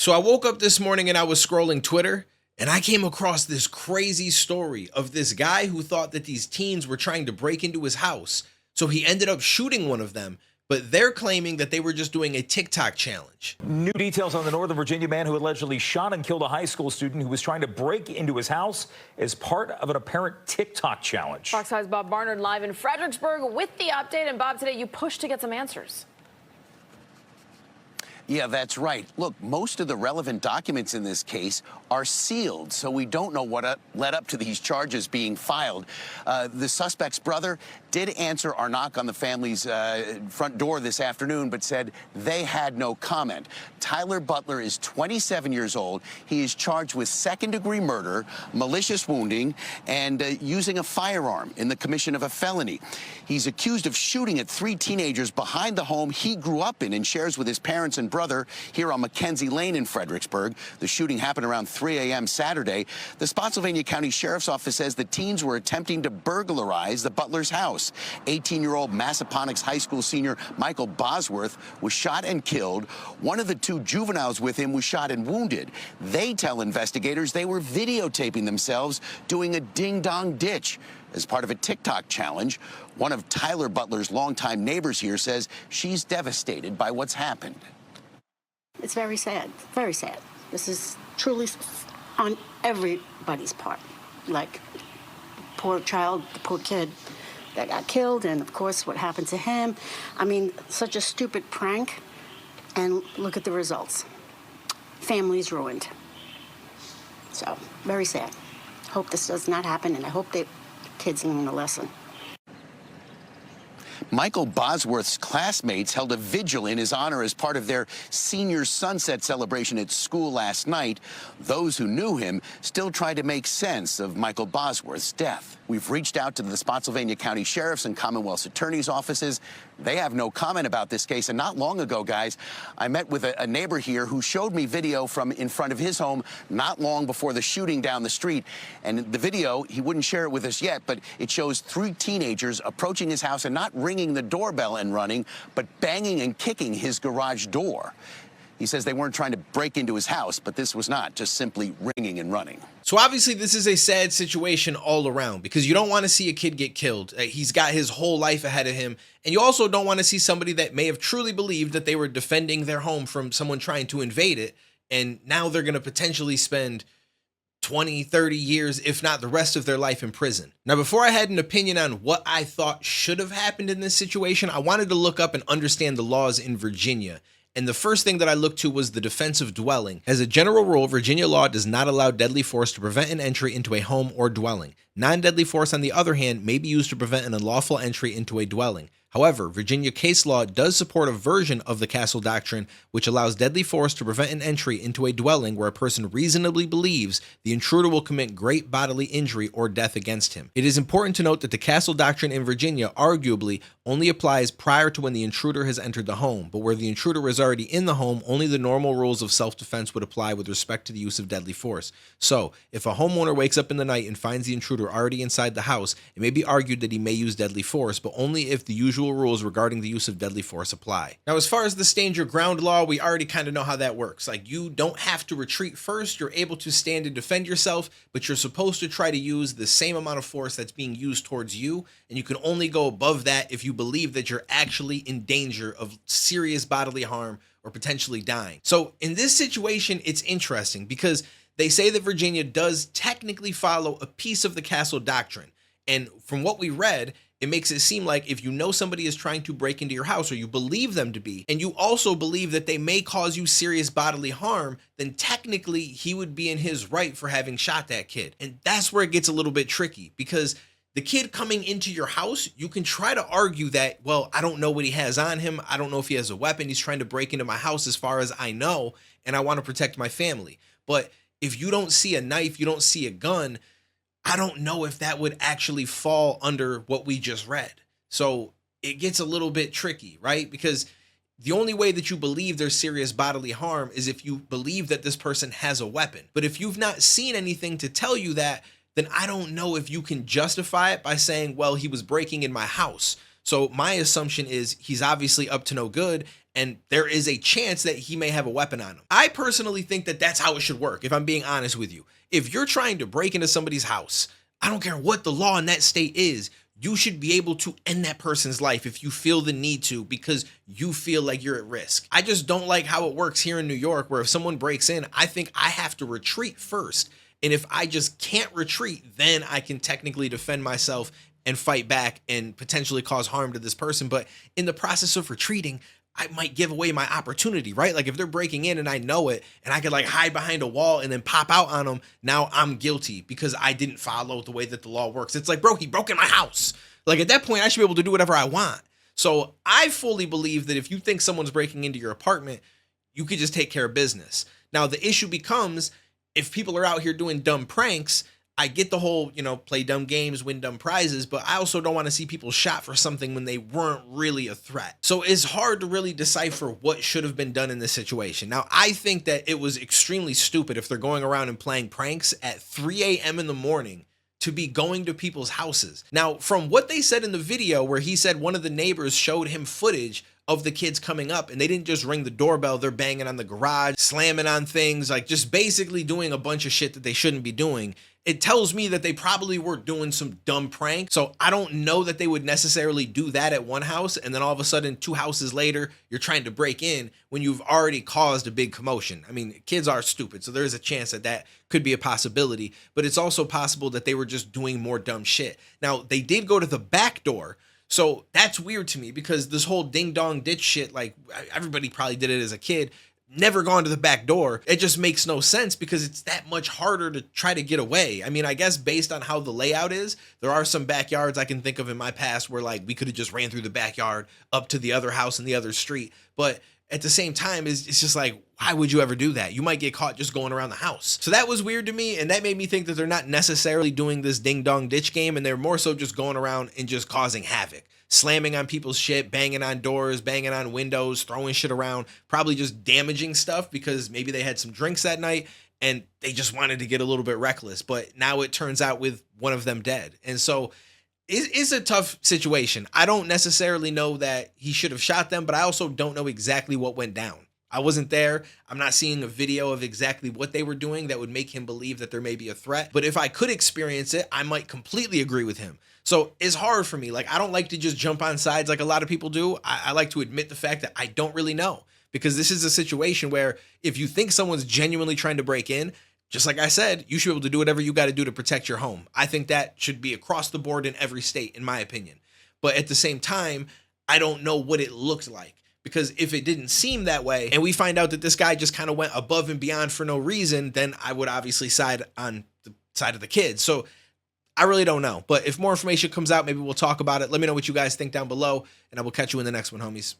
So I woke up this morning and I was scrolling Twitter and I came across this crazy story of this guy who thought that these teens were trying to break into his house. So he ended up shooting one of them, but they're claiming that they were just doing a TikTok challenge. New details on the Northern Virginia man who allegedly shot and killed a high school student who was trying to break into his house as part of an apparent TikTok challenge. Fox 5's Bob Barnard live in Fredericksburg with the update. And Bob, today you pushed to get some answers. Yeah, that's right. Look, most of the relevant documents in this case are sealed, so we don't know what led up to these charges being filed. The suspect's brother did answer our knock on the family's front door this afternoon, but said they had no comment. Tyler Butler is 27 years old. He is charged with second-degree murder, malicious wounding, and using a firearm in the commission of a felony. He's accused of shooting at 3 teenagers behind the home he grew up in and shares with his parents and brother here on Mackenzie Lane in Fredericksburg. The shooting happened around 3 a.m. Saturday. The Spotsylvania County Sheriff's Office says the teens were attempting to burglarize the Butler's house. 18-year-old Massaponax High School senior Michael Bosworth was shot and killed. One of the 2 juveniles with him was shot and wounded. They tell investigators they were videotaping themselves doing a ding-dong ditch as part of a TikTok challenge. One of Tyler Butler's longtime neighbors here says she's devastated by what's happened. It's very sad, very sad. This is truly on everybody's part. Like, poor child, the poor kid that got killed, and of course what happened to him. I mean, such a stupid prank, and look at the results. Families ruined. So, very sad. Hope this does not happen, and I hope the kids learn a lesson. Michael Bosworth's classmates held a vigil in his honor as part of their senior sunset celebration at school last night. Those who knew him still try to make sense of Michael Bosworth's death. We've reached out to the Spotsylvania County Sheriff's and Commonwealth's Attorney's offices. They have no comment about this case. And not long ago, guys, I met with a neighbor here who showed me video from in front of his home not long before the shooting down the street. And the video, he wouldn't share it with us yet, but it shows 3 teenagers approaching his house and not ringing the doorbell and running, but banging and kicking his garage door. He says they weren't trying to break into his house, but this was not just simply ringing and running. So obviously this is a sad situation all around because you don't want to see a kid get killed. He's got his whole life ahead of him. And you also don't want to see somebody that may have truly believed that they were defending their home from someone trying to invade it. And now they're going to potentially spend 20, 30 years, if not the rest of their life in prison. Now, before I had an opinion on what I thought should have happened in this situation, I wanted to look up and understand the laws in Virginia. And the first thing that I looked to was the defensive dwelling. As a general rule, Virginia law does not allow deadly force to prevent an entry into a home or dwelling. Non-deadly force, on the other hand, may be used to prevent an unlawful entry into a dwelling. However, Virginia case law does support a version of the Castle Doctrine, which allows deadly force to prevent an entry into a dwelling where a person reasonably believes the intruder will commit great bodily injury or death against him. It is important to note that the Castle Doctrine in Virginia arguably only applies prior to when the intruder has entered the home, but where the intruder is already in the home, only the normal rules of self-defense would apply with respect to the use of deadly force. So, if a homeowner wakes up in the night and finds the intruder already inside the house, it may be argued that he may use deadly force, but only if the usual rules regarding the use of deadly force apply. Now, as far as the stand your ground law, we already kind of know how that works. Like, you don't have to retreat first. You're able to stand and defend yourself, but you're supposed to try to use the same amount of force that's being used towards you, and you can only go above that if you believe that you're actually in danger of serious bodily harm or potentially dying. So in this situation, it's interesting because they say that Virginia does technically follow a piece of the Castle Doctrine. And from what we read, it makes it seem like if you know somebody is trying to break into your house, or you believe them to be, and you also believe that they may cause you serious bodily harm, then technically he would be in his right for having shot that kid. And that's where it gets a little bit tricky, because the kid coming into your house, you can try to argue that, well, I don't know what he has on him. I don't know if he has a weapon. He's trying to break into my house as far as I know, and I want to protect my family. But if you don't see a knife, you don't see a gun, I don't know if that would actually fall under what we just read. So it gets a little bit tricky, right? Because the only way that you believe there's serious bodily harm is if you believe that this person has a weapon. But if you've not seen anything to tell you that, then I don't know if you can justify it by saying, well, he was breaking in my house. So my assumption is he's obviously up to no good, and there is a chance that he may have a weapon on him. I personally think that that's how it should work, if I'm being honest with you. If you're trying to break into somebody's house, I don't care what the law in that state is, you should be able to end that person's life if you feel the need to, because you feel like you're at risk. I just don't like how it works here in New York, where if someone breaks in, I think I have to retreat first. And if I just can't retreat, then I can technically defend myself and fight back and potentially cause harm to this person. But in the process of retreating, I might give away my opportunity, right? Like if they're breaking in and I know it, and I could like hide behind a wall and then pop out on them, now I'm guilty because I didn't follow the way that the law works. It's like, bro, he broke in my house. Like at that point, I should be able to do whatever I want. So I fully believe that if you think someone's breaking into your apartment, you could just take care of business. Now the issue becomes, if people are out here doing dumb pranks, I get the whole, play dumb games, win dumb prizes, but I also don't want to see people shot for something when they weren't really a threat. So it's hard to really decipher what should have been done in this situation. Now, I think that it was extremely stupid if they're going around and playing pranks at 3 a.m. in the morning to be going to people's houses. Now, from what they said in the video where he said one of the neighbors showed him footage of the kids coming up, and they didn't just ring the doorbell, they're banging on the garage, slamming on things, like just basically doing a bunch of shit that they shouldn't be doing. It tells me that they probably were doing some dumb prank. So I don't know that they would necessarily do that at one house, and then all of a sudden 2 houses later, you're trying to break in when you've already caused a big commotion. I mean, kids are stupid, so there is a chance that that could be a possibility, but it's also possible that they were just doing more dumb shit. Now, they did go to the back door, so that's weird to me, because this whole ding dong ditch shit, like everybody probably did it as a kid, never gone to the back door. It just makes no sense because it's that much harder to try to get away. I mean, I guess based on how the layout is, there are some backyards I can think of in my past where like we could have just ran through the backyard up to the other house in the other street. But at the same time, it's just like, why would you ever do that? You might get caught just going around the house. So that was weird to me, and that made me think that they're not necessarily doing this ding dong ditch game, and they're more so just going around and just causing havoc. Slamming on people's shit, banging on doors, banging on windows, throwing shit around, probably just damaging stuff because maybe they had some drinks that night and they just wanted to get a little bit reckless. But now it turns out with one of them dead. And so it's a tough situation. I don't necessarily know that he should have shot them, but I also don't know exactly what went down. I wasn't there. I'm not seeing a video of exactly what they were doing that would make him believe that there may be a threat. But if I could experience it, I might completely agree with him. So it's hard for me. Like, I don't like to just jump on sides like a lot of people do. I like to admit the fact that I don't really know, because this is a situation where if you think someone's genuinely trying to break in, just like I said, you should be able to do whatever you got to do to protect your home. I think that should be across the board in every state, in my opinion. But at the same time, I don't know what it looked like, because if it didn't seem that way and we find out that this guy just kind of went above and beyond for no reason, then I would obviously side on the side of the kids. So I really don't know. But if more information comes out, maybe we'll talk about it. Let me know what you guys think down below, and I will catch you in the next one, homies.